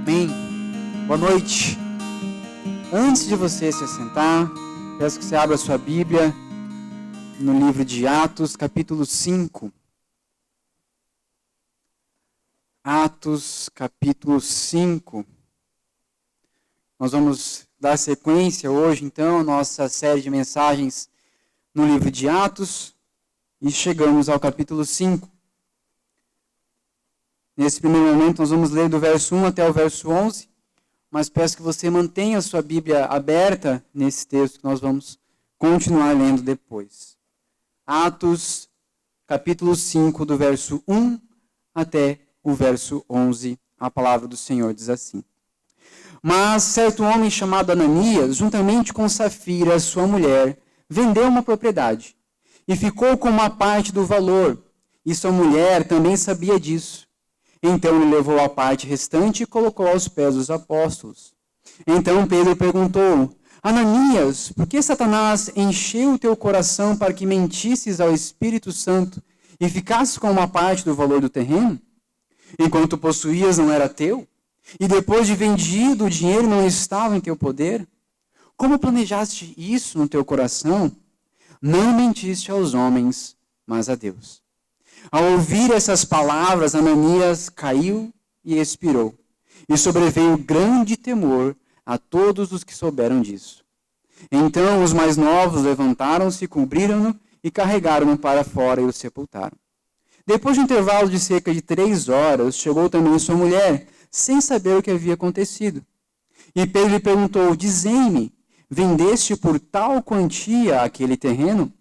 Amém. Boa noite. Antes de você se assentar, peço que você abra a sua Bíblia no livro de Atos, capítulo 5. Atos, capítulo 5. Nós vamos dar sequência hoje, então, à nossa série de mensagens no livro de Atos e chegamos ao capítulo 5. Nesse primeiro momento, nós vamos ler do verso 1 até o verso 11, mas peço que você mantenha a sua Bíblia aberta nesse texto que nós vamos continuar lendo depois. Atos, capítulo 5, do verso 1 até o verso 11, a palavra do Senhor diz assim. Mas certo homem chamado Ananias, juntamente com Safira, sua mulher, vendeu uma propriedade e ficou com uma parte do valor, e sua mulher também sabia disso. Então ele levou a parte restante e colocou aos pés dos apóstolos. Então Pedro perguntou: Ananias, por que Satanás encheu o teu coração para que mentisses ao Espírito Santo e ficasses com uma parte do valor do terreno? Enquanto possuías não era teu? E depois de vendido o dinheiro não estava em teu poder? Como planejaste isso no teu coração? Não mentiste aos homens, mas a Deus. Ao ouvir essas palavras, Ananias caiu e expirou. E sobreveio grande temor a todos os que souberam disso. Então os mais novos levantaram-se, cobriram-no e carregaram-no para fora e o sepultaram. Depois de um intervalo de cerca de 3 horas, chegou também sua mulher, sem saber o que havia acontecido. E Pedro lhe perguntou: Dizei-me, vendeste por tal quantia aquele terreno?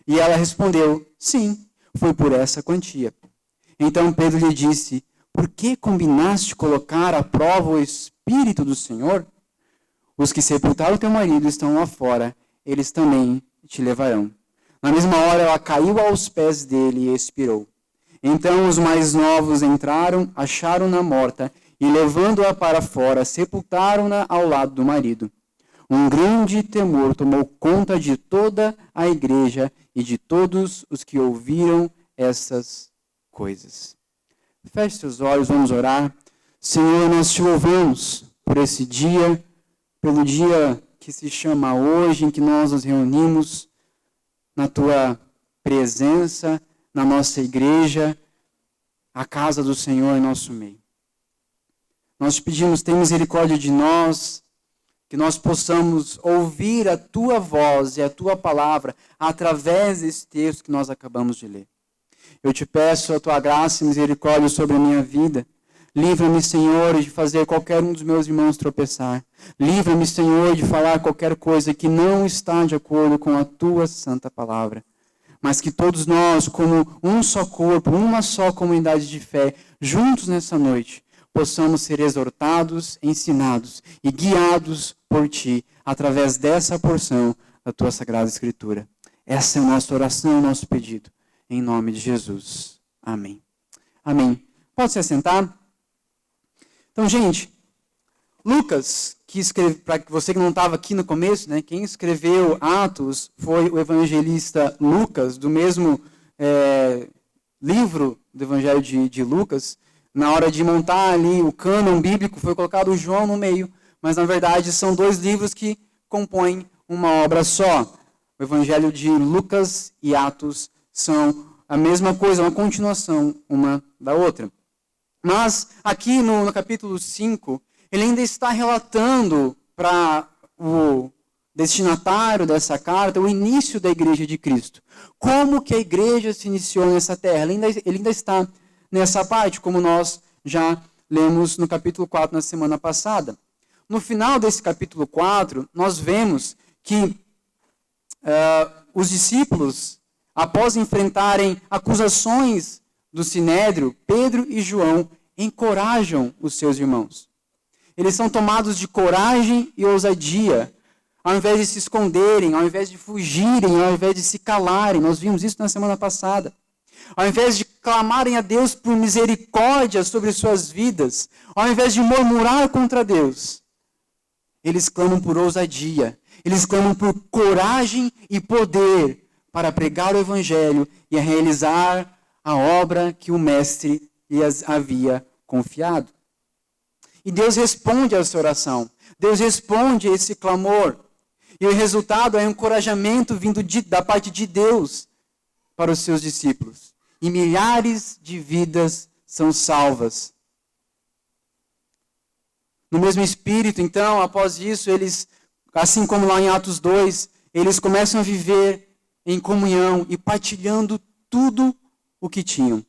E ela respondeu: Sim, foi por essa quantia. Então Pedro lhe disse: Por que combinaste colocar à prova o Espírito do Senhor? Os que sepultaram teu marido estão lá fora, eles também te levarão. Na mesma hora ela caiu aos pés dele e expirou. Então os mais novos entraram, acharam-na morta e, levando-a para fora, sepultaram-na ao lado do marido. Um grande temor tomou conta de toda a igreja e de todos os que ouviram essas coisas. Feche seus olhos, vamos orar. Senhor, nós te louvamos por esse dia, pelo dia que se chama hoje, em que nós nos reunimos na tua presença, na nossa igreja, a casa do Senhor em nosso meio. Nós te pedimos, tem misericórdia de nós, que nós possamos ouvir a tua voz e a tua palavra através desse texto que nós acabamos de ler. Eu te peço a tua graça e misericórdia sobre a minha vida. Livra-me, Senhor, de fazer qualquer um dos meus irmãos tropeçar. Livra-me, Senhor, de falar qualquer coisa que não está de acordo com a tua santa palavra. Mas que todos nós, como um só corpo, uma só comunidade de fé, juntos nessa noite, possamos ser exortados, ensinados e guiados por Ti, através dessa porção da Tua Sagrada Escritura. Essa é a nossa oração, o nosso pedido, em nome de Jesus. Amém. Amém. Pode se assentar? Então, gente, Lucas, que escreve, para você que não estava aqui no começo, né, quem escreveu Atos foi o evangelista Lucas, do mesmo livro do Evangelho de Lucas. Na hora de montar ali o cânon bíblico, foi colocado João no meio, mas na verdade são 2 livros que compõem uma obra só. O Evangelho de Lucas e Atos são a mesma coisa, uma continuação uma da outra. Mas aqui no capítulo 5, ele ainda está relatando para o destinatário dessa carta o início da Igreja de Cristo. Como que a igreja se iniciou nessa terra? Ele ainda está nessa parte, como nós já lemos no capítulo 4 na semana passada. No final desse capítulo 4, nós vemos que os discípulos, após enfrentarem acusações do Sinédrio, Pedro e João encorajam os seus irmãos. Eles são tomados de coragem e ousadia, ao invés de se esconderem, ao invés de fugirem, ao invés de se calarem. Nós vimos isso na semana passada. Ao invés de clamarem a Deus por misericórdia sobre suas vidas, ao invés de murmurar contra Deus, eles clamam por ousadia, eles clamam por coragem e poder para pregar o Evangelho e a realizar a obra que o Mestre lhes havia confiado. E Deus responde a essa oração. Deus responde a esse clamor. E o resultado é um encorajamento vindo da parte de Deus para os seus discípulos. E milhares de vidas são salvas. No mesmo espírito, então, após isso, eles, assim como lá em Atos 2, eles começam a viver em comunhão e partilhando tudo o que tinham.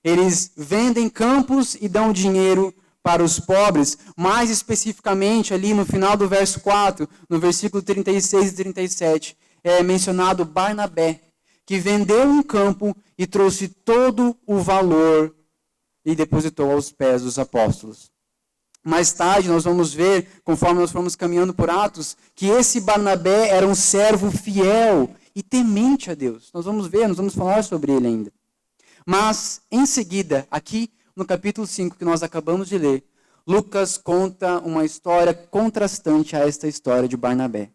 Eles vendem campos e dão dinheiro para os pobres, mais especificamente ali no final do verso 4, no versículo 36 e 37, é mencionado Barnabé, que vendeu um campo e trouxe todo o valor e depositou aos pés dos apóstolos. Mais tarde nós vamos ver, conforme nós formos caminhando por Atos, que esse Barnabé era um servo fiel e temente a Deus. Nós vamos ver, nós vamos falar sobre ele ainda. Mas, em seguida, aqui no capítulo 5 que nós acabamos de ler, Lucas conta uma história contrastante a esta história de Barnabé.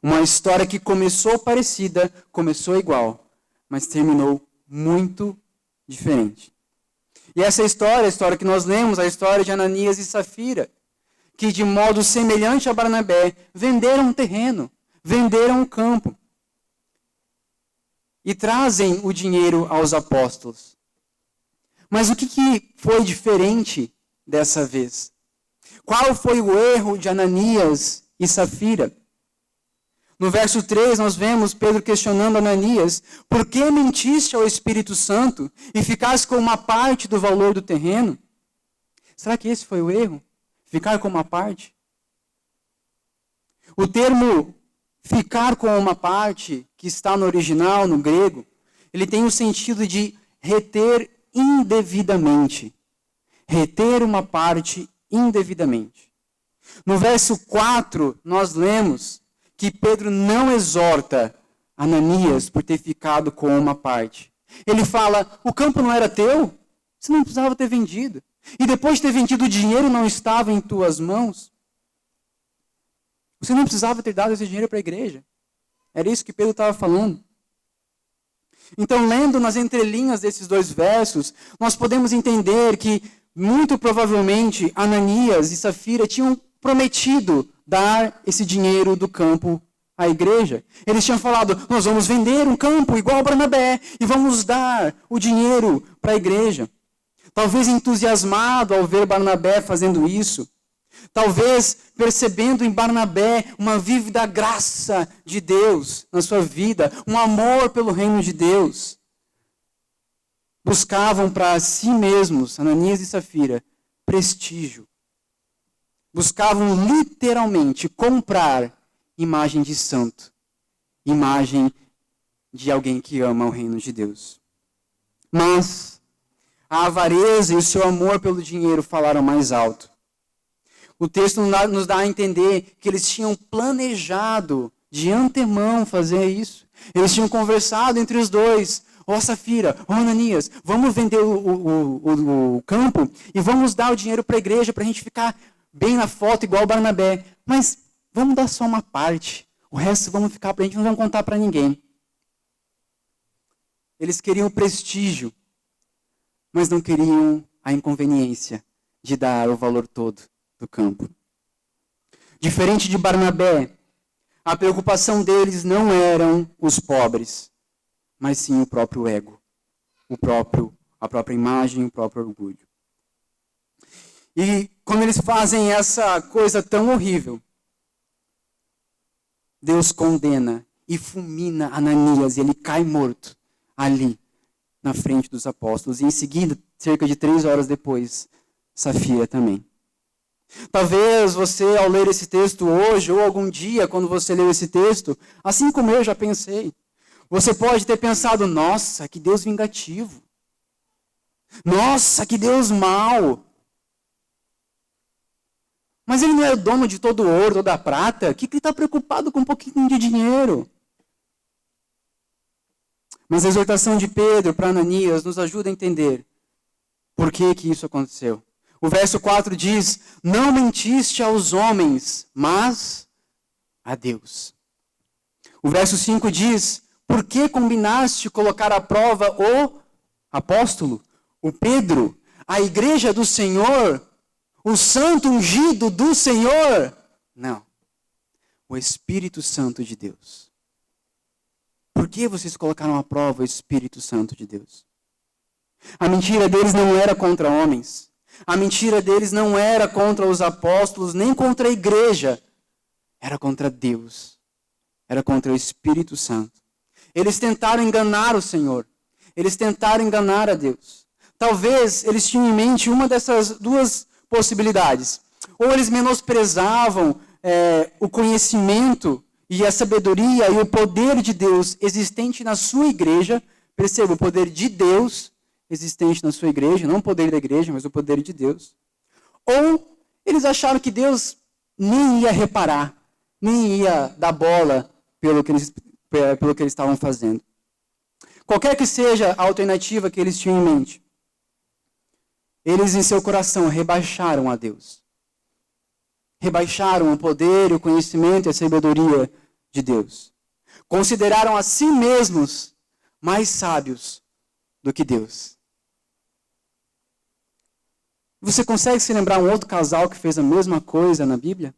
Uma história que começou parecida, começou igual, mas terminou muito diferente. E essa história, a história que nós lemos, a história de Ananias e Safira, que de modo semelhante a Barnabé, venderam um terreno, venderam um campo e trazem o dinheiro aos apóstolos. Mas o que foi diferente dessa vez? Qual foi o erro de Ananias e Safira? No verso 3, nós vemos Pedro questionando Ananias: por que mentiste ao Espírito Santo e ficaste com uma parte do valor do terreno? Será que esse foi o erro? Ficar com uma parte? O termo ficar com uma parte, que está no original, no grego, ele tem o sentido de reter indevidamente. Reter uma parte indevidamente. No verso 4, nós lemos que Pedro não exorta Ananias por ter ficado com uma parte. Ele fala: o campo não era teu? Você não precisava ter vendido. E depois de ter vendido, o dinheiro não estava em tuas mãos? Você não precisava ter dado esse dinheiro para a igreja. Era isso que Pedro estava falando. Então, lendo nas entrelinhas desses dois versos, nós podemos entender que, muito provavelmente, Ananias e Safira tinham prometido dar esse dinheiro do campo à igreja. Eles tinham falado: nós vamos vender um campo igual a Barnabé e vamos dar o dinheiro para a igreja. Talvez entusiasmado ao ver Barnabé fazendo isso. Talvez percebendo em Barnabé uma vívida graça de Deus na sua vida, um amor pelo reino de Deus. Buscavam para si mesmos, Ananias e Safira, prestígio. Buscavam literalmente comprar imagem de santo, imagem de alguém que ama o reino de Deus. Mas a avareza e o seu amor pelo dinheiro falaram mais alto. O texto nos dá a entender que eles tinham planejado de antemão fazer isso. Eles tinham conversado entre os dois: ó Safira, ó Ananias, vamos vender o campo e vamos dar o dinheiro para a igreja para a gente ficar bem na foto igual o Barnabé. Mas vamos dar só uma parte. O resto vamos ficar para a gente, não vamos contar para ninguém. Eles queriam prestígio, mas não queriam a inconveniência de dar o valor todo do campo. Diferente de Barnabé, a preocupação deles não eram os pobres, mas sim o próprio ego, a própria imagem, o próprio orgulho. E quando eles fazem essa coisa tão horrível, Deus condena e fulmina Ananias e ele cai morto ali na frente dos apóstolos. E em seguida, cerca de 3 horas depois, Safira também. Talvez você, ao ler esse texto hoje, ou algum dia, quando você leu esse texto, assim como eu já pensei, você pode ter pensado: nossa, que Deus vingativo. Nossa, que Deus mau. Mas ele não é o dono de todo o ouro, toda a prata? O que ele está preocupado com um pouquinho de dinheiro? Mas a exortação de Pedro para Ananias nos ajuda a entender por que isso aconteceu. O verso 4 diz: não mentiste aos homens, mas a Deus. O verso 5 diz: por que combinaste colocar à prova o apóstolo, o Pedro, a igreja do Senhor, O santo ungido do Senhor? Não. O Espírito Santo de Deus. Por que vocês colocaram à prova o Espírito Santo de Deus? A mentira deles não era contra homens. A mentira deles não era contra os apóstolos, nem contra a igreja. Era contra Deus. Era contra o Espírito Santo. Eles tentaram enganar o Senhor. Eles tentaram enganar a Deus. Talvez eles tinham em mente uma dessas duas possibilidades. Ou eles menosprezavam o conhecimento e a sabedoria e o poder de Deus existente na sua igreja. Perceba, o poder de Deus existente na sua igreja, não o poder da igreja, mas o poder de Deus. Ou eles acharam que Deus nem ia reparar, nem ia dar bola pelo que eles estavam fazendo. Qualquer que seja a alternativa que eles tinham em mente, eles em seu coração rebaixaram a Deus. Rebaixaram o poder, o conhecimento e a sabedoria de Deus. Consideraram a si mesmos mais sábios do que Deus. Você consegue se lembrar um outro casal que fez a mesma coisa na Bíblia?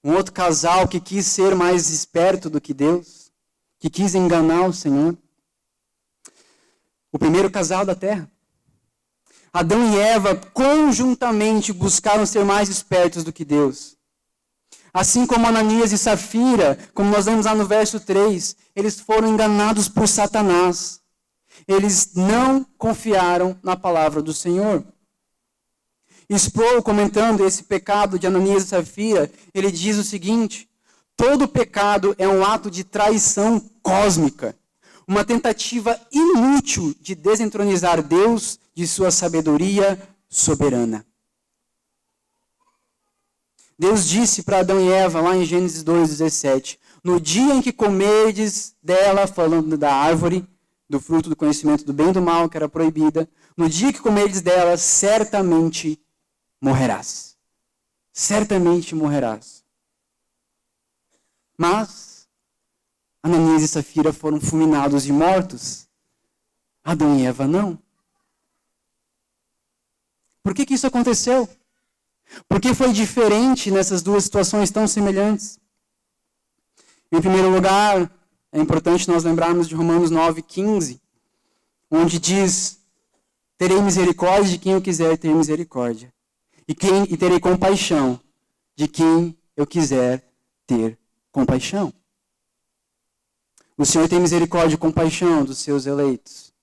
Um outro casal que quis ser mais esperto do que Deus? Que quis enganar o Senhor? O primeiro casal da terra. Adão e Eva conjuntamente buscaram ser mais espertos do que Deus. Assim como Ananias e Safira, como nós vemos lá no verso 3, eles foram enganados por Satanás. Eles não confiaram na palavra do Senhor. Sproul, comentando esse pecado de Ananias e Safira, ele diz o seguinte: todo pecado é um ato de traição cósmica. Uma tentativa inútil de desentronizar Deus de sua sabedoria soberana. Deus disse para Adão e Eva, lá em Gênesis 2,17, no dia em que comerdes dela, falando da árvore, do fruto do conhecimento do bem e do mal, que era proibida, no dia que comerdes dela, certamente morrerás. Certamente morrerás. Mas Ananias e Safira foram fulminados e mortos. Adão e Eva não. Por que isso aconteceu? Por que foi diferente nessas duas situações tão semelhantes? Em primeiro lugar, é importante nós lembrarmos de Romanos 9,15, onde diz: terei misericórdia de quem eu quiser ter misericórdia, e terei compaixão de quem eu quiser ter compaixão. O Senhor tem misericórdia e compaixão dos seus eleitos.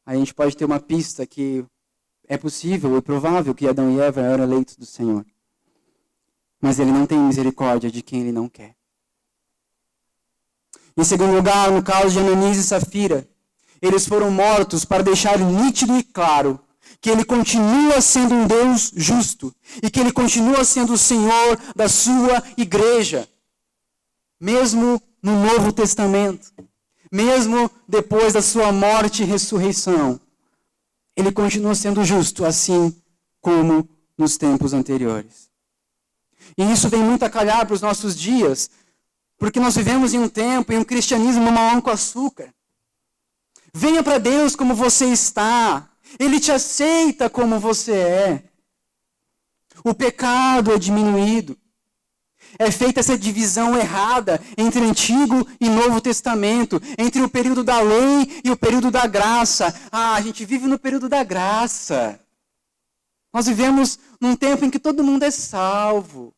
Aí a gente pode ter uma pista que é possível e provável que Adão e Eva eram eleitos do Senhor. Mas Ele não tem misericórdia de quem Ele não quer. Em segundo lugar, no caso de Ananias e Safira, eles foram mortos para deixar nítido e claro que Ele continua sendo um Deus justo e que Ele continua sendo o Senhor da sua igreja. Mesmo no Novo Testamento, mesmo depois da sua morte e ressurreição, Ele continua sendo justo, assim como nos tempos anteriores. E isso vem muito a calhar para os nossos dias, porque nós vivemos em um tempo, em um cristianismo mamão com açúcar. Venha para Deus como você está. Ele te aceita como você é. O pecado é diminuído. É feita essa divisão errada entre Antigo e Novo Testamento, entre o período da lei e o período da graça. A gente vive no período da graça. Nós vivemos num tempo em que todo mundo é salvo.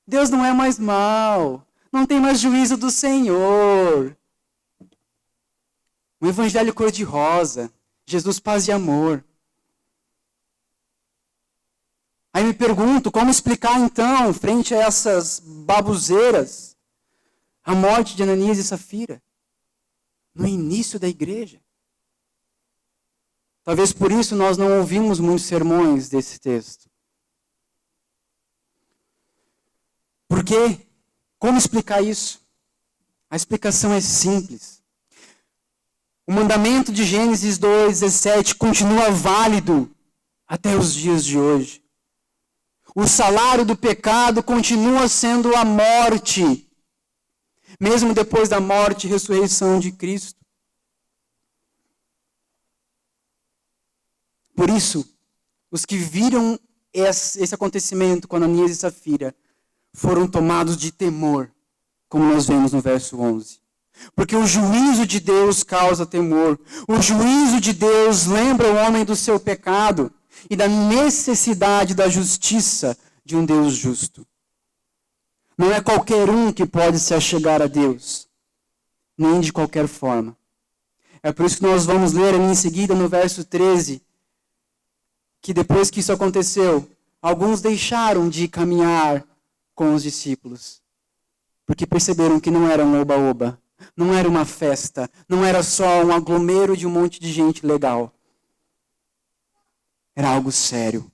Deus não é mais mau. Não tem mais juízo do Senhor. Um evangelho cor-de-rosa. Jesus, paz e amor. Aí me pergunto, como explicar então, frente a essas babuzeiras, a morte de Ananias e Safira, no início da igreja? Talvez por isso nós não ouvimos muitos sermões desse texto. Por quê? Como explicar isso? A explicação é simples. O mandamento de Gênesis 2,17 continua válido até os dias de hoje. O salário do pecado continua sendo a morte, mesmo depois da morte e ressurreição de Cristo. Por isso, os que viram esse acontecimento com Ananias e Safira foram tomados de temor, como nós vemos no verso 11. Porque o juízo de Deus causa temor. O juízo de Deus lembra o homem do seu pecado e da necessidade da justiça de um Deus justo. Não é qualquer um que pode se achegar a Deus, nem de qualquer forma. É por isso que nós vamos ler ali em seguida no verso 13, que depois que isso aconteceu, alguns deixaram de caminhar com os discípulos, porque perceberam que não era um oba-oba, não era uma festa, não era só um aglomero de um monte de gente legal. Era algo sério.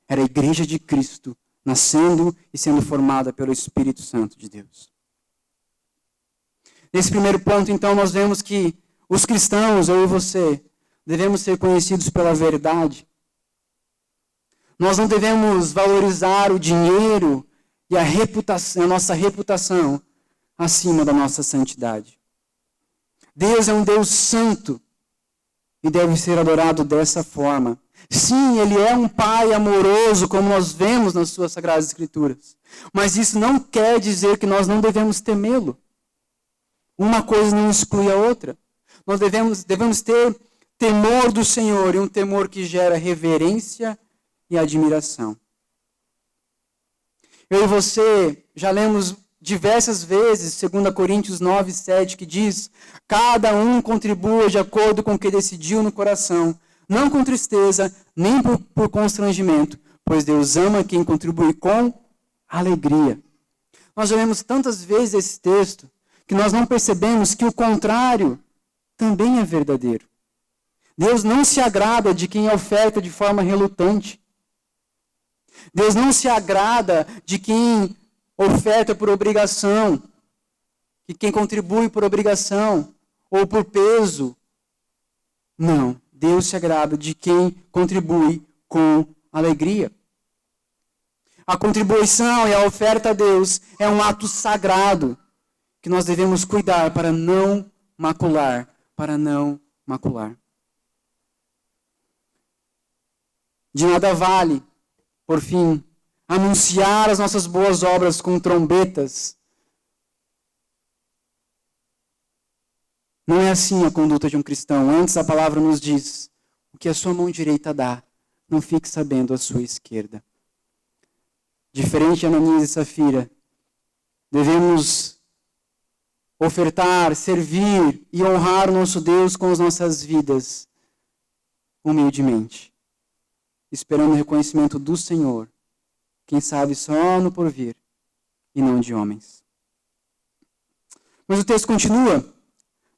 Era a igreja de Cristo nascendo e sendo formada pelo Espírito Santo de Deus. Nesse primeiro ponto, então, nós vemos que os cristãos, eu e você, devemos ser conhecidos pela verdade. Nós não devemos valorizar o dinheiro e a nossa reputação acima da nossa santidade. Deus é um Deus santo e deve ser adorado dessa forma. Sim, Ele é um Pai amoroso, como nós vemos nas suas Sagradas Escrituras. Mas isso não quer dizer que nós não devemos temê-lo. Uma coisa não exclui a outra. Nós devemos ter temor do Senhor, e um temor que gera reverência e admiração. Eu e você já lemos diversas vezes, 2 Coríntios 9, 7, que diz: cada um contribua de acordo com o que decidiu no coração, não com tristeza, nem por constrangimento, pois Deus ama quem contribui com alegria. Nós já lemos tantas vezes esse texto, que nós não percebemos que o contrário também é verdadeiro. Deus não se agrada de quem oferta de forma relutante. Deus não se agrada de quem oferta por obrigação, de quem contribui por obrigação ou por peso. Não, Deus se agrada de quem contribui com alegria. A contribuição e a oferta a Deus é um ato sagrado que nós devemos cuidar para não macular, De nada vale, por fim, anunciar as nossas boas obras com trombetas. Não é assim a conduta de um cristão. Antes a palavra nos diz: o que a sua mão direita dá, não fique sabendo a sua esquerda. Diferente de Ananias e Safira, devemos ofertar, servir e honrar o nosso Deus com as nossas vidas, humildemente, esperando o reconhecimento do Senhor, quem sabe só no porvir e não de homens. Mas o texto continua.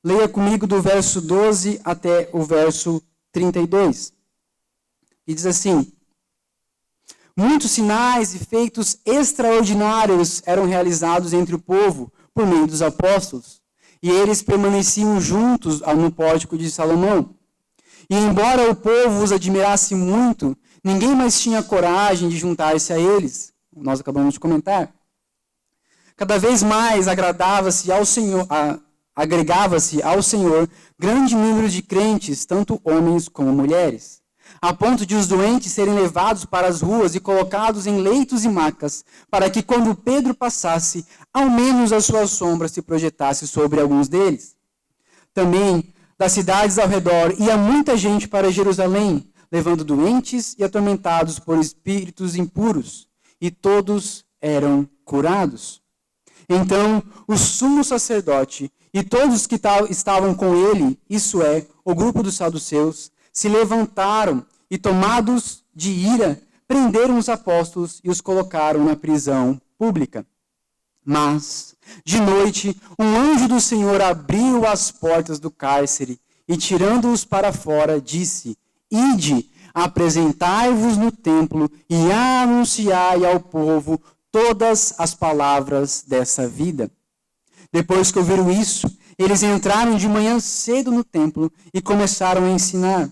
Leia comigo do verso 12 até o verso 32. E diz assim: muitos sinais e feitos extraordinários eram realizados entre o povo por meio dos apóstolos, e eles permaneciam juntos no pórtico de Salomão. E embora o povo os admirasse muito, ninguém mais tinha coragem de juntar-se a eles. Nós acabamos de comentar. Cada vez mais agradava-se ao Senhor, agregava-se ao Senhor grande número de crentes, tanto homens como mulheres, a ponto de os doentes serem levados para as ruas e colocados em leitos e macas, para que quando Pedro passasse, ao menos a sua sombra se projetasse sobre alguns deles. Também das cidades ao redor ia muita gente para Jerusalém, levando doentes e atormentados por espíritos impuros, e todos eram curados. Então o sumo sacerdote e todos que estavam com ele, isso é, o grupo dos saduceus, se levantaram e, tomados de ira, prenderam os apóstolos e os colocaram na prisão pública. Mas, de noite, um anjo do Senhor abriu as portas do cárcere e, tirando-os para fora, disse: ide, apresentai-vos no templo e anunciai ao povo todas as palavras dessa vida. Depois que ouviram isso, eles entraram de manhã cedo no templo e começaram a ensinar.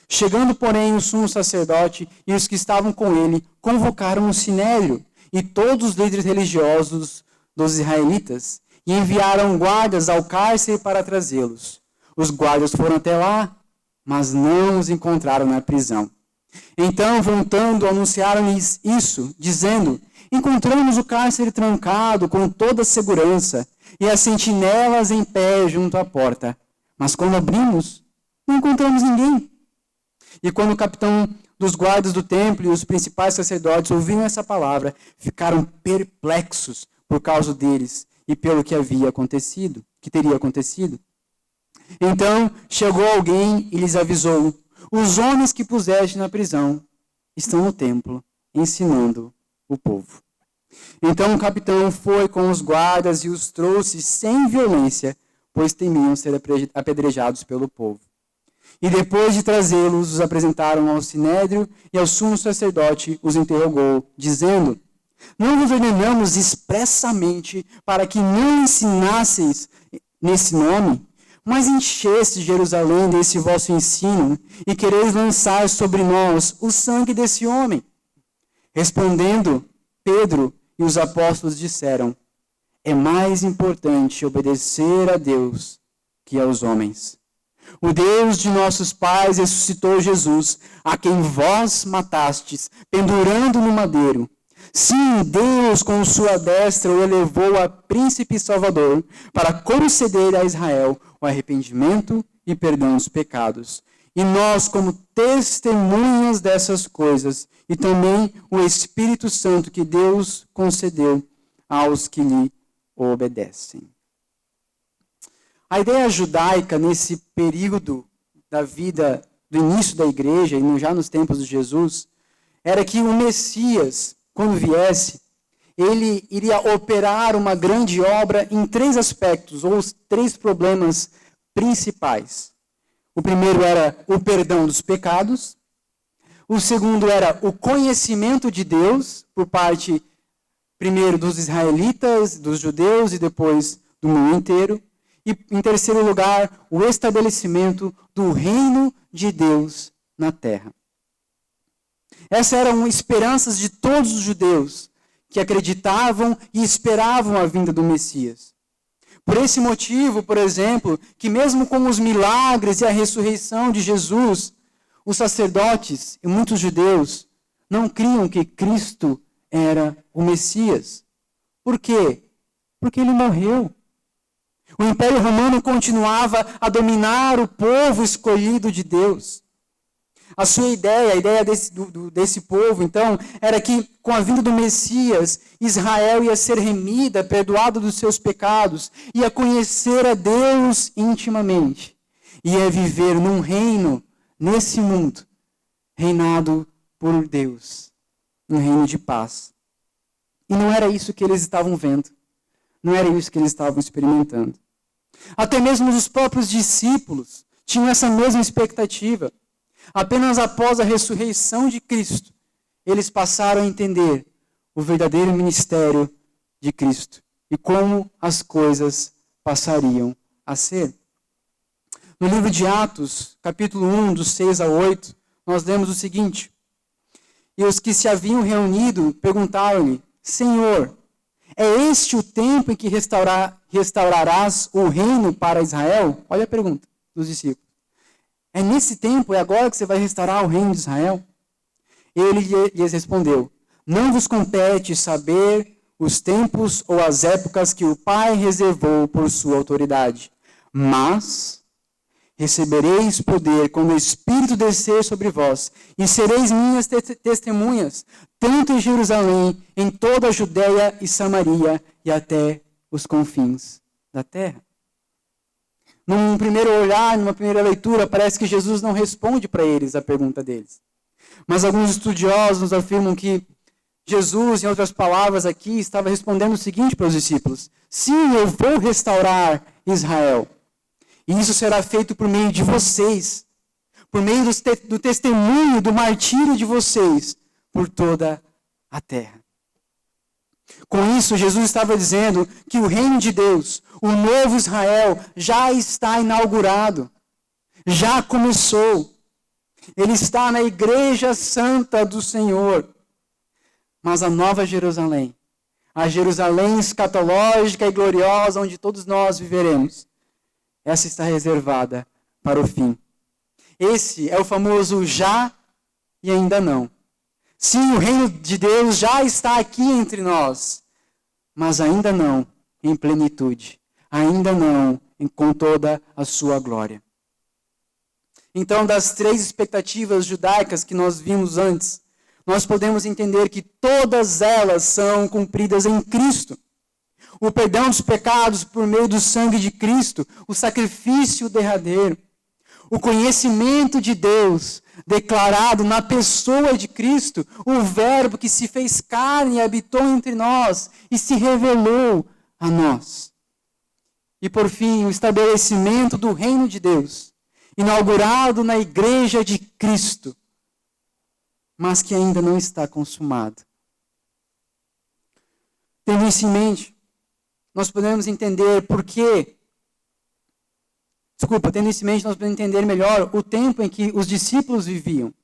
Chegando, porém, o sumo sacerdote e os que estavam com ele, convocaram o sinédrio e todos os líderes religiosos dos israelitas e enviaram guardas ao cárcere para trazê-los. Os guardas foram até lá, mas não os encontraram na prisão. Então, voltando, anunciaram-lhes isso, dizendo: encontramos o cárcere trancado com toda a segurança e as sentinelas em pé junto à porta. Mas quando abrimos, não encontramos ninguém. E quando o capitão dos guardas do templo e os principais sacerdotes ouviram essa palavra, ficaram perplexos por causa deles e pelo que havia acontecido, que teria acontecido. Então chegou alguém e lhes avisou: os homens que puseste na prisão estão no templo, ensinando o povo. Então o capitão foi com os guardas e os trouxe sem violência, pois temiam ser apedrejados pelo povo. E depois de trazê-los, os apresentaram ao sinédrio, e ao sumo sacerdote os interrogou, dizendo: não vos ordenamos expressamente para que não ensinasseis nesse nome, mas encheste Jerusalém desse vosso ensino, e quereis lançar sobre nós o sangue desse homem? Respondendo, Pedro e os apóstolos disseram: é mais importante obedecer a Deus que aos homens. O Deus de nossos pais ressuscitou Jesus, a quem vós matastes, pendurando no madeiro. Sim, Deus com sua destra o elevou a príncipe salvador, para conceder a Israel o arrependimento e perdão dos pecados. E nós, como testemunhas dessas coisas, e também o Espírito Santo que Deus concedeu aos que lhe obedecem. A ideia judaica nesse período da vida, do início da igreja, e já nos tempos de Jesus, era que o Messias, quando viesse, ele iria operar uma grande obra em 3 aspectos, ou os 3 problemas principais. O primeiro era o perdão dos pecados. O segundo era o conhecimento de Deus, por parte, primeiro, dos israelitas, dos judeus e depois do mundo inteiro. E, em terceiro lugar, o estabelecimento do reino de Deus na terra. Essas eram esperanças de todos os judeus que acreditavam e esperavam a vinda do Messias. Por esse motivo, por exemplo, que mesmo com os milagres e a ressurreição de Jesus, os sacerdotes e muitos judeus não criam que Cristo era o Messias. Por quê? Porque ele morreu. O Império Romano continuava a dominar o povo escolhido de Deus. A sua ideia, a ideia desse povo, então, era que com a vinda do Messias, Israel ia ser remida, perdoada dos seus pecados, ia conhecer a Deus intimamente, ia viver num reino, nesse mundo, reinado por Deus, um reino de paz. E não era isso que eles estavam vendo, não era isso que eles estavam experimentando. Até mesmo os próprios discípulos tinham essa mesma expectativa. Apenas após a ressurreição de Cristo, eles passaram a entender o verdadeiro ministério de Cristo e como as coisas passariam a ser. No livro de Atos, capítulo 1, dos 6 a 8, nós lemos o seguinte: e os que se haviam reunido perguntaram-lhe: Senhor, é este o tempo em que restaurarás o reino para Israel? Olha a pergunta dos discípulos. É nesse tempo, é agora que você vai restaurar o reino de Israel? Ele lhes respondeu: não vos compete saber os tempos ou as épocas que o Pai reservou por sua autoridade, mas recebereis poder quando o Espírito descer sobre vós, e sereis minhas testemunhas, tanto em Jerusalém, em toda a Judéia e Samaria, e até os confins da terra. Num primeiro olhar, numa primeira leitura, parece que Jesus não responde para eles a pergunta deles. Mas alguns estudiosos afirmam que Jesus, em outras palavras aqui, estava respondendo o seguinte para os discípulos: sim, eu vou restaurar Israel. E isso será feito por meio de vocês, por meio do testemunho, do martírio de vocês, por toda a terra. Com isso, Jesus estava dizendo que o reino de Deus, o novo Israel, já está inaugurado, já começou. Ele está na igreja santa do Senhor. Mas a nova Jerusalém, a Jerusalém escatológica e gloriosa, onde todos nós viveremos, essa está reservada para o fim. Esse é o famoso já e ainda não. Sim, o reino de Deus já está aqui entre nós, mas ainda não em plenitude, ainda não com toda a sua glória. Então, das 3 expectativas judaicas que nós vimos antes, nós podemos entender que todas elas são cumpridas em Cristo. O perdão dos pecados por meio do sangue de Cristo, o sacrifício derradeiro, o conhecimento de Deus declarado na pessoa de Cristo, o Verbo que se fez carne e habitou entre nós e se revelou a nós. E por fim, o estabelecimento do reino de Deus, inaugurado na igreja de Cristo, mas que ainda não está consumado. Tendo isso em mente, nós podemos entender tendo isso em mente, nós podemos entender melhor o tempo em que os discípulos viviam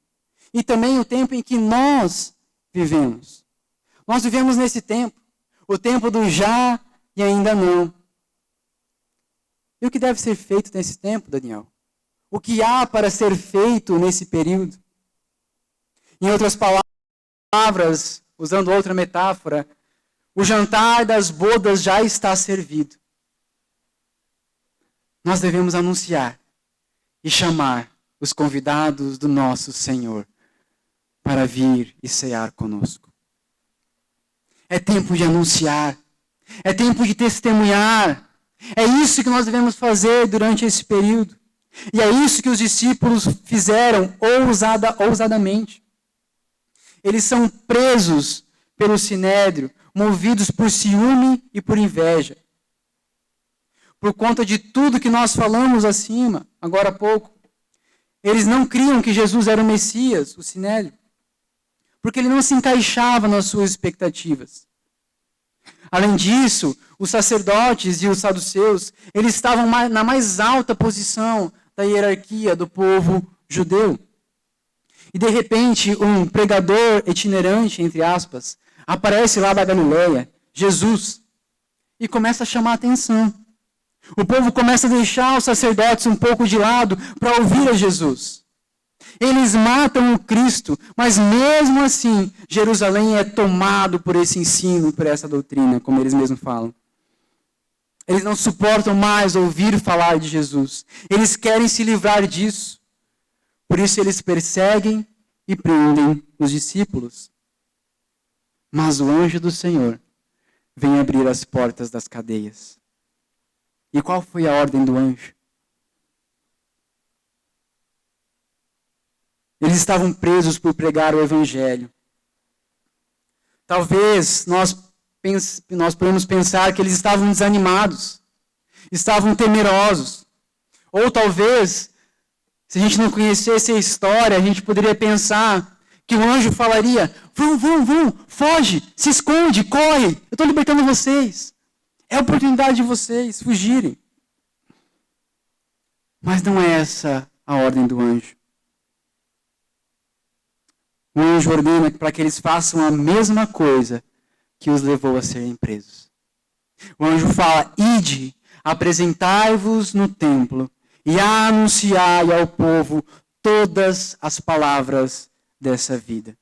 e também o tempo em que nós vivemos. Nós vivemos nesse tempo, o tempo do já e ainda não. E o que deve ser feito nesse tempo, Daniel? O que há para ser feito nesse período? Em outras palavras, usando outra metáfora, o jantar das bodas já está servido. Nós devemos anunciar e chamar os convidados do nosso Senhor para vir e cear conosco. É tempo de anunciar, é tempo de testemunhar. É isso que nós devemos fazer durante esse período. E é isso que os discípulos fizeram ousadamente. Eles são presos pelo sinédrio, movidos por ciúme e por inveja. Por conta de tudo que nós falamos acima, agora há pouco. Eles não criam que Jesus era o Messias, o sinédrio, porque ele não se encaixava nas suas expectativas. Além disso, os sacerdotes e os saduceus, eles estavam na mais alta posição da hierarquia do povo judeu. E de repente, um pregador itinerante, entre aspas, aparece lá da Galileia, Jesus, e começa a chamar a atenção. O povo começa a deixar os sacerdotes um pouco de lado para ouvir a Jesus. Eles matam o Cristo, mas mesmo assim, Jerusalém é tomado por esse ensino, por essa doutrina, como eles mesmos falam. Eles não suportam mais ouvir falar de Jesus. Eles querem se livrar disso. Por isso eles perseguem e prendem os discípulos. Mas o anjo do Senhor vem abrir as portas das cadeias. E qual foi a ordem do anjo? Eles estavam presos por pregar o Evangelho. Talvez nós podemos pensar que eles estavam desanimados, estavam temerosos. Ou talvez, se a gente não conhecesse a história, a gente poderia pensar que o anjo falaria: vão, foge, se esconde, corre, eu estou libertando vocês. É a oportunidade de vocês fugirem. Mas não é essa a ordem do anjo. O anjo ordena para que eles façam a mesma coisa que os levou a serem presos. O anjo fala: ide, apresentai-vos no templo e anunciai ao povo todas as palavras dessa vida.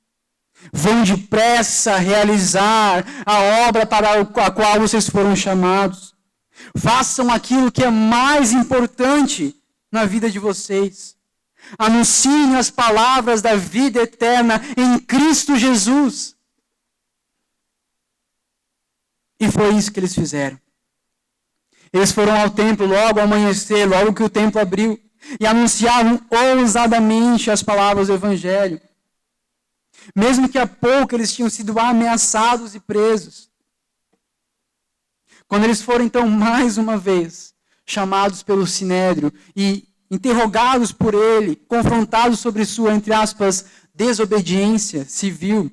Vão depressa realizar a obra para a qual vocês foram chamados. Façam aquilo que é mais importante na vida de vocês. Anunciem as palavras da vida eterna em Cristo Jesus. E foi isso que eles fizeram. Eles foram ao templo logo ao amanhecer, logo que o templo abriu, e anunciavam ousadamente as palavras do Evangelho. Mesmo que há pouco eles tinham sido ameaçados e presos. Quando eles foram, então, mais uma vez, chamados pelo Sinédrio e interrogados por ele, confrontados sobre sua, entre aspas, desobediência civil,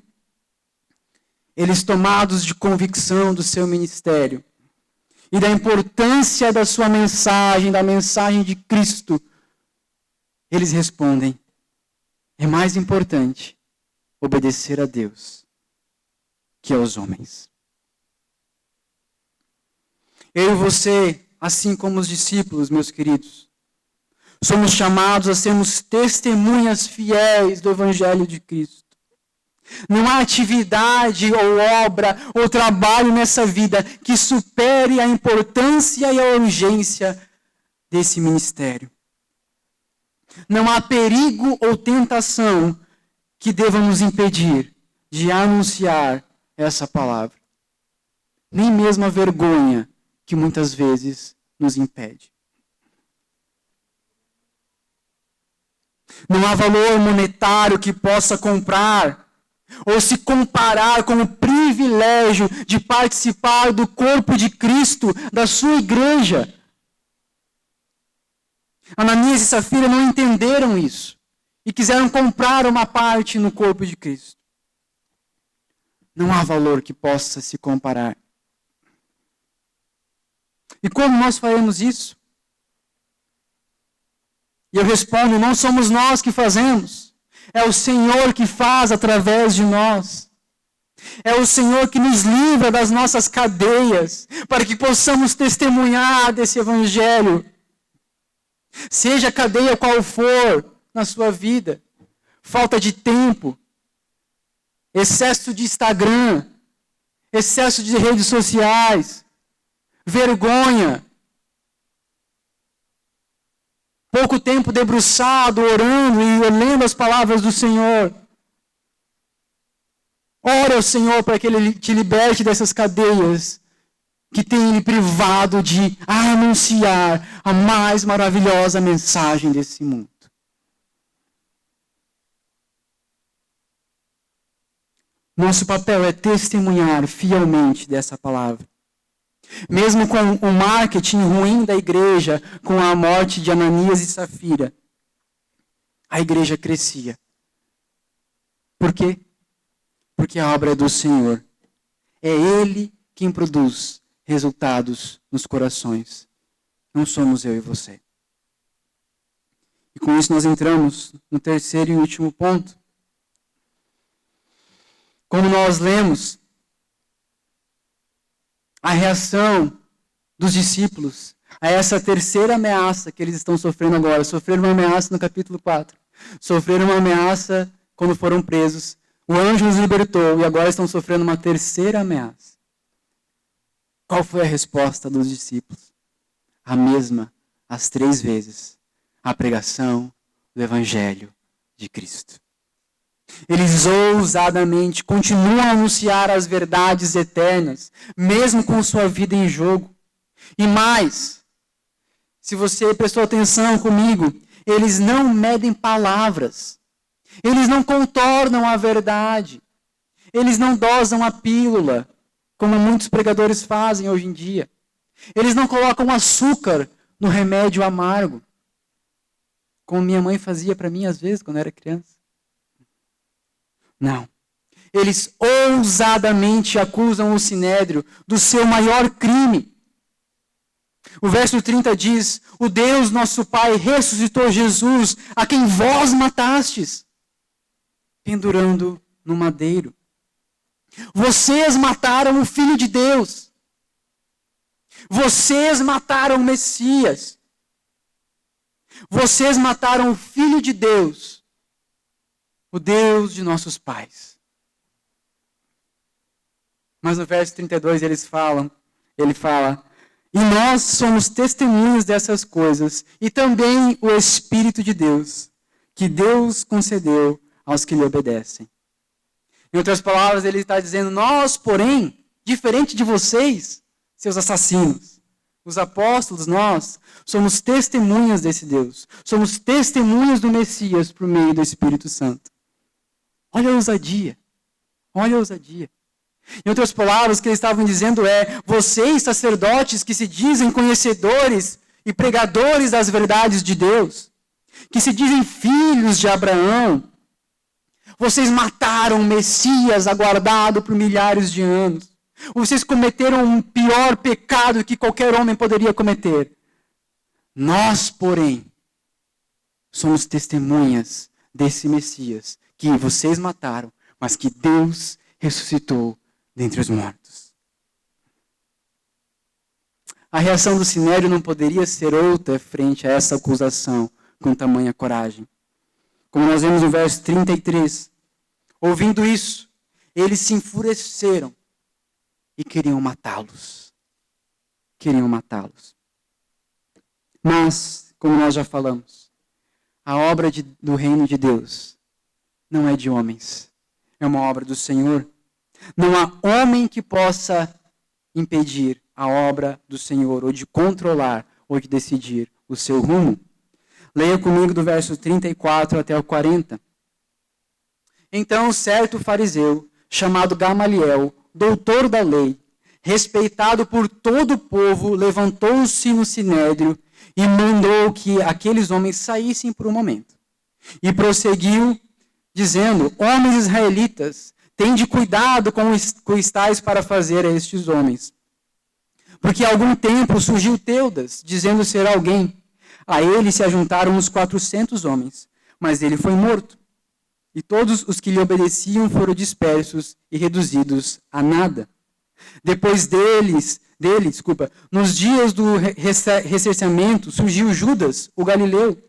eles, tomados de convicção do seu ministério e da importância da sua mensagem, da mensagem de Cristo, eles respondem: é mais importante obedecer a Deus que aos homens. Eu e você, assim como os discípulos, meus queridos, Somos chamados a sermos testemunhas fiéis do Evangelho de Cristo. Não há atividade ou obra ou trabalho nessa vida que supere a importância e a urgência desse ministério. Não há perigo ou tentação que deva nos impedir de anunciar essa palavra. Nem mesmo a vergonha que muitas vezes nos impede. Não há valor monetário que possa comprar ou se comparar com o privilégio de participar do corpo de Cristo, da sua igreja. Ananias e Safira não entenderam isso e quiseram comprar uma parte no corpo de Cristo. Não há valor que possa se comparar. E como nós faremos isso? E eu respondo, não somos nós que fazemos. É o Senhor que faz através de nós. É o Senhor que nos livra das nossas cadeias, para que possamos testemunhar desse Evangelho. Seja a cadeia qual for na sua vida, falta de tempo, excesso de Instagram, excesso de redes sociais, vergonha, pouco tempo debruçado, orando e lendo as palavras do Senhor. Ora ao Senhor para que Ele te liberte dessas cadeias que tem lhe privado de anunciar a mais maravilhosa mensagem desse mundo. Nosso papel é testemunhar fielmente dessa palavra. Mesmo com o marketing ruim da igreja, com a morte de Ananias e Safira, a igreja crescia. Por quê? Porque a obra é do Senhor. É Ele quem produz resultados nos corações. Não somos eu e você. E com isso nós entramos no terceiro e último ponto. Como nós lemos, a reação dos discípulos a essa terceira ameaça que eles estão sofrendo agora. Sofreram uma ameaça no capítulo 4. Sofreram uma ameaça quando foram presos. O anjo os libertou e agora estão sofrendo uma terceira ameaça. Qual foi a resposta dos discípulos? A mesma, as 3 vezes. A pregação do Evangelho de Cristo. Eles ousadamente continuam a anunciar as verdades eternas, mesmo com sua vida em jogo. E mais, se você prestou atenção comigo, eles não medem palavras. Eles não contornam a verdade. Eles não dosam a pílula, como muitos pregadores fazem hoje em dia. Eles não colocam açúcar no remédio amargo, como minha mãe fazia para mim às vezes quando eu era criança. Não. Eles ousadamente acusam o Sinédrio do seu maior crime. O verso 30 diz: o Deus nosso Pai ressuscitou Jesus, a quem vós matastes, pendurando no madeiro. Vocês mataram o Filho de Deus. Vocês mataram o Messias. Vocês mataram o Filho de Deus, o Deus de nossos pais. Mas no verso 32 ele fala, e nós somos testemunhas dessas coisas, e também o Espírito de Deus, que Deus concedeu aos que lhe obedecem. Em outras palavras, ele está dizendo, nós, porém, diferente de vocês, seus assassinos, os apóstolos, nós somos testemunhas desse Deus. Somos testemunhas do Messias por meio do Espírito Santo. Olha a ousadia. Olha a ousadia. Em outras palavras, o que eles estavam dizendo é, vocês, sacerdotes que se dizem conhecedores e pregadores das verdades de Deus, que se dizem filhos de Abraão, vocês mataram o Messias aguardado por milhares de anos. Vocês cometeram um pior pecado que qualquer homem poderia cometer. Nós, porém, somos testemunhas desse Messias que vocês mataram, mas que Deus ressuscitou dentre os mortos. A reação do Sinédrio não poderia ser outra frente a essa acusação, com tamanha coragem. Como nós vemos no verso 33, ouvindo isso, eles se enfureceram e queriam matá-los. Queriam matá-los. Mas, como nós já falamos, a obra do reino de Deus não é de homens, é uma obra do Senhor. Não há homem que possa impedir a obra do Senhor, ou de controlar, ou de decidir o seu rumo. Leia comigo do verso 34 até o 40. Então, certo fariseu, chamado Gamaliel, doutor da lei, respeitado por todo o povo, levantou-se no sinédrio e mandou que aqueles homens saíssem por um momento. E prosseguiu, dizendo: homens israelitas, tende cuidado com o estáis para fazer a estes homens. Porque há algum tempo surgiu Teudas, dizendo ser alguém. A ele se ajuntaram uns 400 homens, mas ele foi morto. E todos os que lhe obedeciam foram dispersos e reduzidos a nada. Depois nos dias do recerceamento, surgiu Judas, o galileu,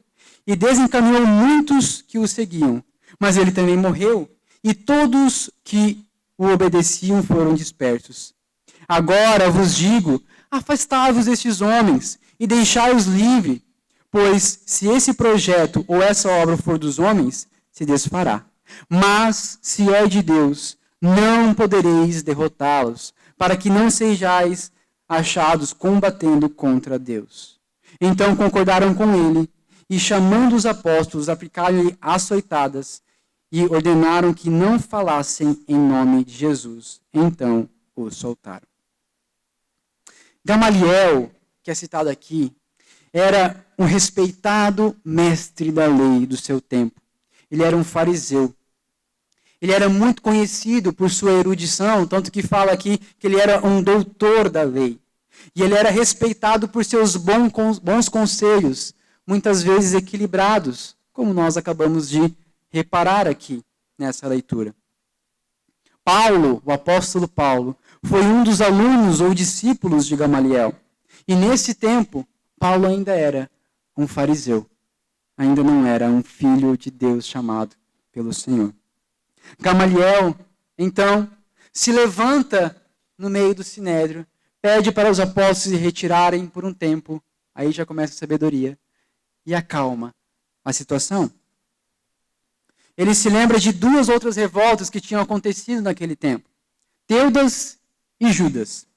e desencaminhou muitos que o seguiam. Mas ele também morreu, e todos que o obedeciam foram dispersos. Agora vos digo, afastai-vos destes homens, e deixai-os livres, pois se esse projeto ou essa obra for dos homens, se desfará. Mas, se é de Deus, não podereis derrotá-los, para que não sejais achados combatendo contra Deus. Então concordaram com ele, e chamando os apóstolos, aplicaram-lhe açoitadas, e ordenaram que não falassem em nome de Jesus. Então o soltaram. Gamaliel, que é citado aqui, era um respeitado mestre da lei do seu tempo. Ele era um fariseu. Ele era muito conhecido por sua erudição, tanto que fala aqui que ele era um doutor da lei. E ele era respeitado por seus bons conselhos, muitas vezes equilibrados, como nós acabamos de reparar aqui nessa leitura. Paulo, o apóstolo Paulo, foi um dos alunos ou discípulos de Gamaliel. E nesse tempo, Paulo ainda era um fariseu. Ainda não era um filho de Deus chamado pelo Senhor. Gamaliel, então, se levanta no meio do sinédrio, pede para os apóstolos se retirarem por um tempo, aí já começa a sabedoria, e acalma a situação. Ele se lembra de duas outras revoltas que tinham acontecido naquele tempo. Teudas e Judas.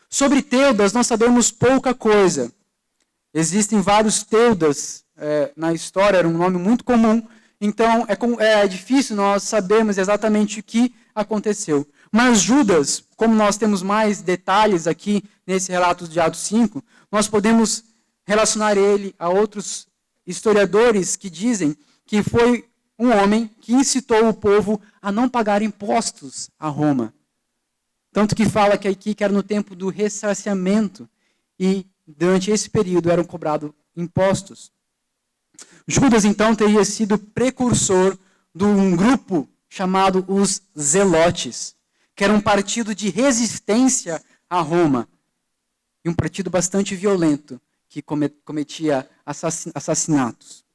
Sobre Teudas nós sabemos pouca coisa. Existem vários Teudas na história, era um nome muito comum. Então é difícil nós sabermos exatamente o que aconteceu. Mas Judas, como nós temos mais detalhes aqui nesse relato de Atos 5, nós podemos relacionar ele a outros historiadores que dizem que foi um homem que incitou o povo a não pagar impostos a Roma. Tanto que fala que aqui que era no tempo do ressarciamento e durante esse período eram cobrados impostos. Judas, então, teria sido precursor de um grupo chamado os Zelotes, que era um partido de resistência a Roma. E um partido bastante violento, que cometia assassinatos.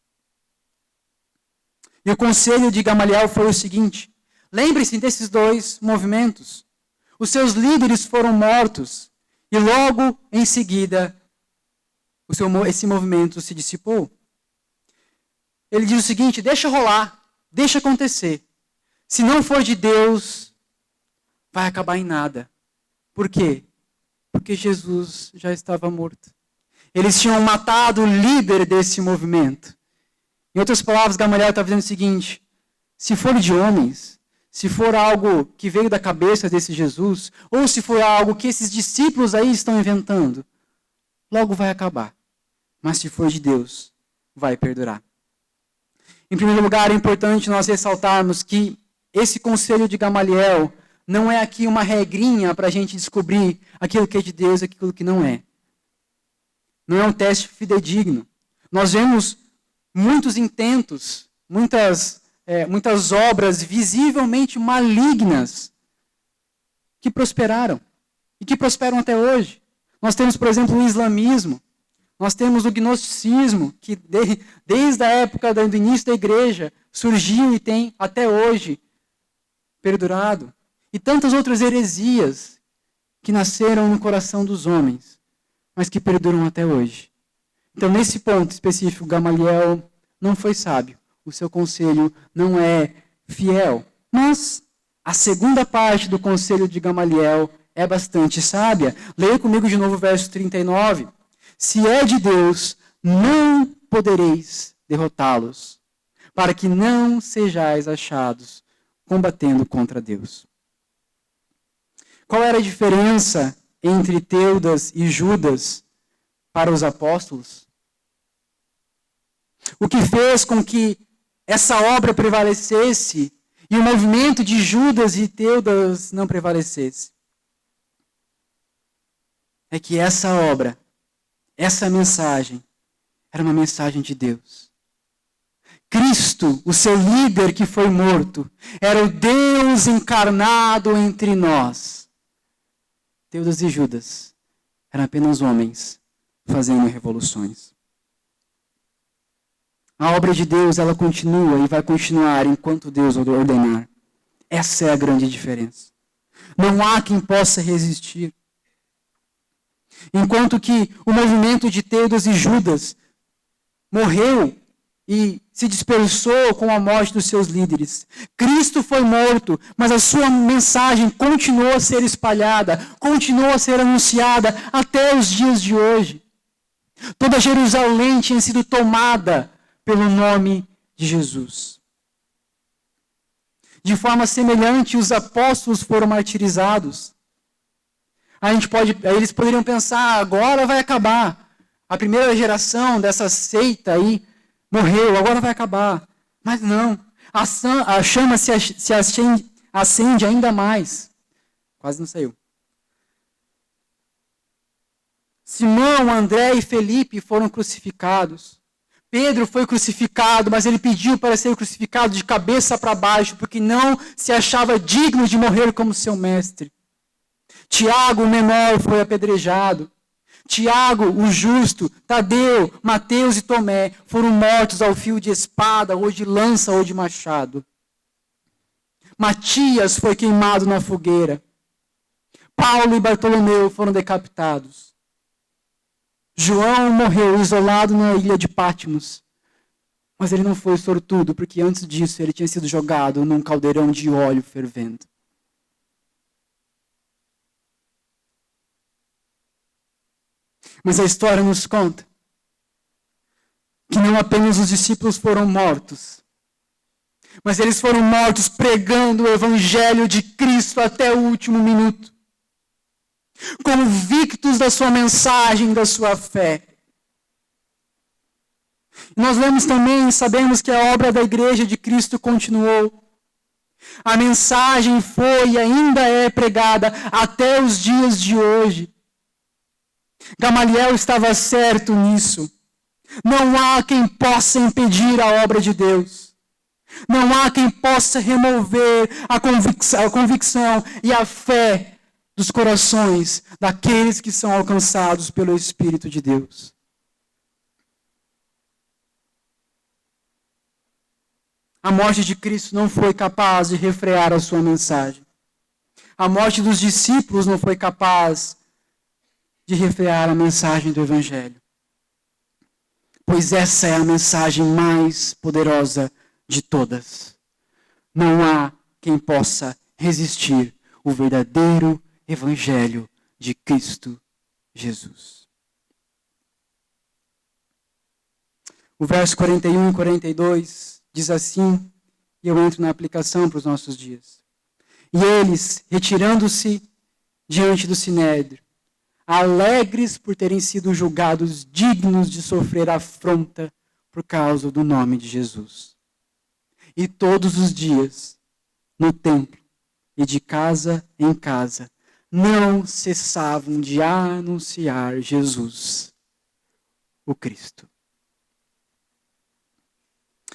E o conselho de Gamaliel foi o seguinte: lembre-se desses dois movimentos. Os seus líderes foram mortos e logo em seguida esse movimento se dissipou. Ele diz o seguinte: deixa rolar, deixa acontecer. Se não for de Deus, vai acabar em nada. Por quê? Porque Jesus já estava morto. Eles tinham matado o líder desse movimento. Em outras palavras, Gamaliel está dizendo o seguinte: se for de homens, se for algo que veio da cabeça desse Jesus, ou se for algo que esses discípulos aí estão inventando, logo vai acabar. Mas se for de Deus, vai perdurar. Em primeiro lugar, é importante nós ressaltarmos que esse conselho de Gamaliel não é aqui uma regrinha para a gente descobrir aquilo que é de Deus e aquilo que não é. Não é um teste fidedigno. Nós vemos muitos intentos, muitas obras visivelmente malignas que prosperaram e que prosperam até hoje. Nós temos, por exemplo, o islamismo. Nós temos o gnosticismo, que desde a época do início da igreja surgiu e tem até hoje perdurado. E tantas outras heresias que nasceram no coração dos homens, mas que perduram até hoje. Então, nesse ponto específico, Gamaliel não foi sábio. O seu conselho não é fiel. Mas a segunda parte do conselho de Gamaliel é bastante sábia. Leia comigo de novo o verso 39. Se é de Deus, não podereis derrotá-los, para que não sejais achados combatendo contra Deus. Qual era a diferença entre Teudas e Judas para os apóstolos? O que fez com que essa obra prevalecesse e o movimento de Judas e Teudas não prevalecesse? É que essa obra, essa mensagem, era uma mensagem de Deus. Cristo, o seu líder que foi morto, era o Deus encarnado entre nós. Teudas e Judas eram apenas homens fazendo revoluções. A obra de Deus, ela continua e vai continuar enquanto Deus ordenar. Essa é a grande diferença. Não há quem possa resistir. Enquanto que o movimento de Teudas e Judas morreu e se dispersou com a morte dos seus líderes. Cristo foi morto, mas a sua mensagem continuou a ser espalhada, continuou a ser anunciada até os dias de hoje. Toda Jerusalém tinha sido tomada pelo nome de Jesus. De forma semelhante, os apóstolos foram martirizados. Eles poderiam pensar, agora vai acabar. A primeira geração dessa seita aí morreu, agora vai acabar. Mas não, a chama se acende ainda mais. Quase não saiu. Simão, André e Felipe foram crucificados. Pedro foi crucificado, mas ele pediu para ser crucificado de cabeça para baixo, porque não se achava digno de morrer como seu mestre. Tiago, o menor, foi apedrejado. Tiago, o justo, Tadeu, Mateus e Tomé foram mortos ao fio de espada, ou de lança, ou de machado. Matias foi queimado na fogueira. Paulo e Bartolomeu foram decapitados. João morreu isolado na ilha de Patmos. Mas ele não foi sortudo, porque antes disso ele tinha sido jogado num caldeirão de óleo fervendo. Mas a história nos conta que não apenas os discípulos foram mortos, mas eles foram mortos pregando o evangelho de Cristo até o último minuto, convictos da sua mensagem, da sua fé. Nós lemos também e sabemos que a obra da igreja de Cristo continuou. A mensagem foi e ainda é pregada até os dias de hoje. Gamaliel estava certo nisso. Não há quem possa impedir a obra de Deus. Não há quem possa remover a convicção e a fé dos corações daqueles que são alcançados pelo Espírito de Deus. A morte de Cristo não foi capaz de refrear a sua mensagem. A morte dos discípulos não foi capaz de refrear a mensagem do Evangelho. Pois essa é a mensagem mais poderosa de todas. Não há quem possa resistir o verdadeiro Evangelho de Cristo Jesus. O verso 41 e 42 diz assim, e eu entro na aplicação para os nossos dias. E eles, retirando-se diante do Sinédrio, alegres por terem sido julgados dignos de sofrer afronta por causa do nome de Jesus. E todos os dias, no templo e de casa em casa, não cessavam de anunciar Jesus, o Cristo.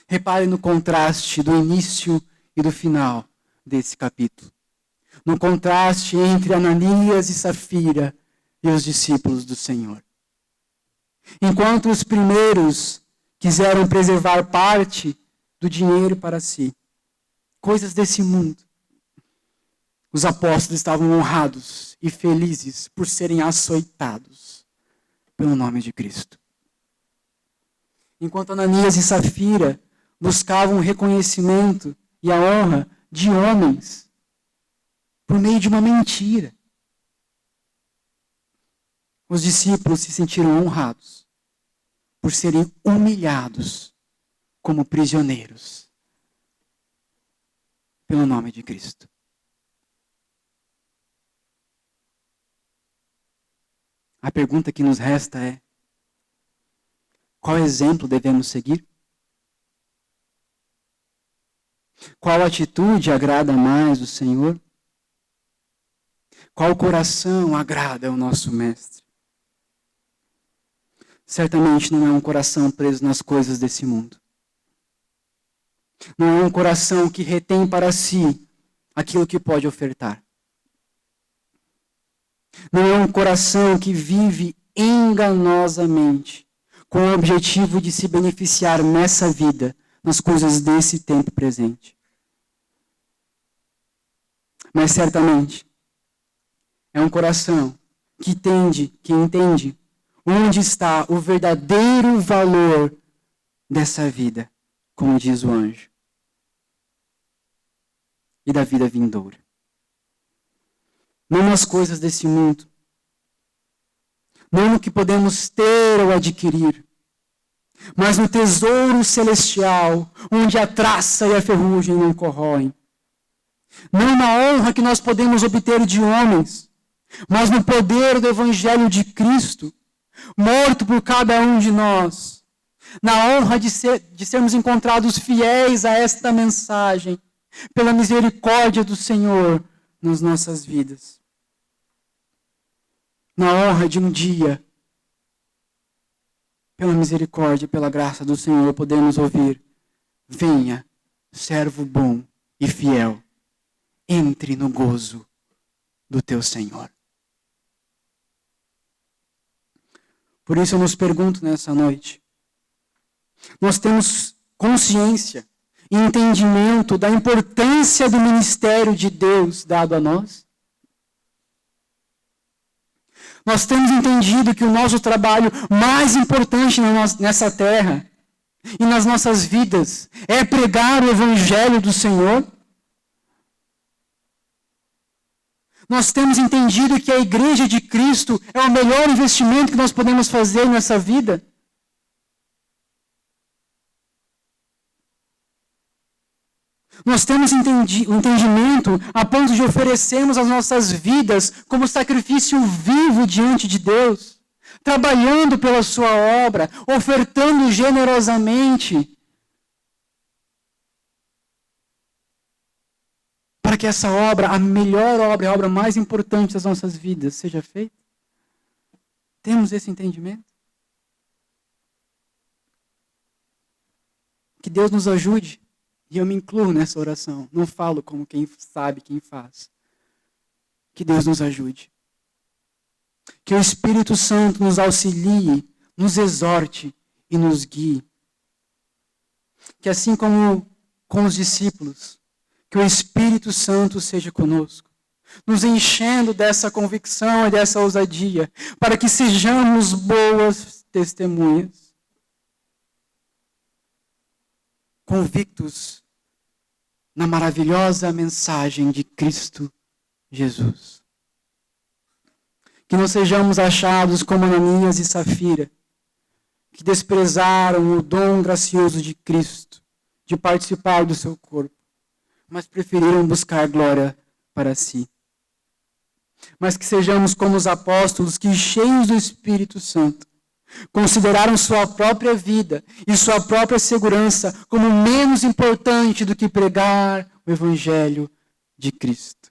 Repare no contraste do início e do final desse capítulo. No contraste entre Ananias e Safira e os discípulos do Senhor. Enquanto os primeiros quiseram preservar parte do dinheiro para si, coisas desse mundo, os apóstolos estavam honrados e felizes por serem açoitados pelo nome de Cristo. Enquanto Ananias e Safira buscavam o reconhecimento e a honra de homens por meio de uma mentira, os discípulos se sentiram honrados por serem humilhados como prisioneiros pelo nome de Cristo. A pergunta que nos resta é: qual exemplo devemos seguir? Qual atitude agrada mais o Senhor? Qual coração agrada o nosso Mestre? Certamente não é um coração preso nas coisas desse mundo. Não é um coração que retém para si aquilo que pode ofertar. Não é um coração que vive enganosamente com o objetivo de se beneficiar nessa vida, nas coisas desse tempo presente. Mas certamente é um coração que entende onde está o verdadeiro valor dessa vida, como diz o anjo, e da vida vindoura. Não nas coisas desse mundo, não no que podemos ter ou adquirir, mas no tesouro celestial, onde a traça e a ferrugem não corroem. Não na honra que nós podemos obter de homens, mas no poder do Evangelho de Cristo, morto por cada um de nós, na honra de sermos encontrados fiéis a esta mensagem, pela misericórdia do Senhor nas nossas vidas. Na honra de um dia, pela misericórdia e pela graça do Senhor, podemos ouvir: venha, servo bom e fiel, entre no gozo do teu Senhor. Por isso eu nos pergunto nessa noite, nós temos consciência e entendimento da importância do ministério de Deus dado a nós? Nós temos entendido que o nosso trabalho mais importante nessa terra e nas nossas vidas é pregar o Evangelho do Senhor? Nós temos entendido que a Igreja de Cristo é o melhor investimento que nós podemos fazer nessa vida? Nós temos entendimento a ponto de oferecermos as nossas vidas como sacrifício vivo diante de Deus, trabalhando pela sua obra, ofertando generosamente, para que essa obra, a melhor obra, a obra mais importante das nossas vidas, seja feita? Temos esse entendimento? Que Deus nos ajude. E eu me incluo nessa oração. Não falo como quem sabe, quem faz. Que Deus nos ajude. Que o Espírito Santo nos auxilie, nos exorte e nos guie. Que assim como com os discípulos, que o Espírito Santo seja conosco, nos enchendo dessa convicção e dessa ousadia, para que sejamos boas testemunhas, convictos na maravilhosa mensagem de Cristo Jesus. Que não sejamos achados como Ananias e Safira, que desprezaram o dom gracioso de Cristo, de participar do seu corpo, mas preferiram buscar glória para si. Mas que sejamos como os apóstolos que, cheios do Espírito Santo, consideraram sua própria vida e sua própria segurança como menos importante do que pregar o Evangelho de Cristo.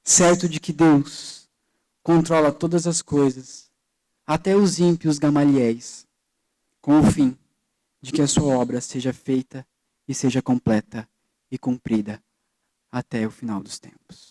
Certo de que Deus controla todas as coisas, até os ímpios Gamaliéis, com o fim de que a sua obra seja feita e seja completa e cumprida até o final dos tempos.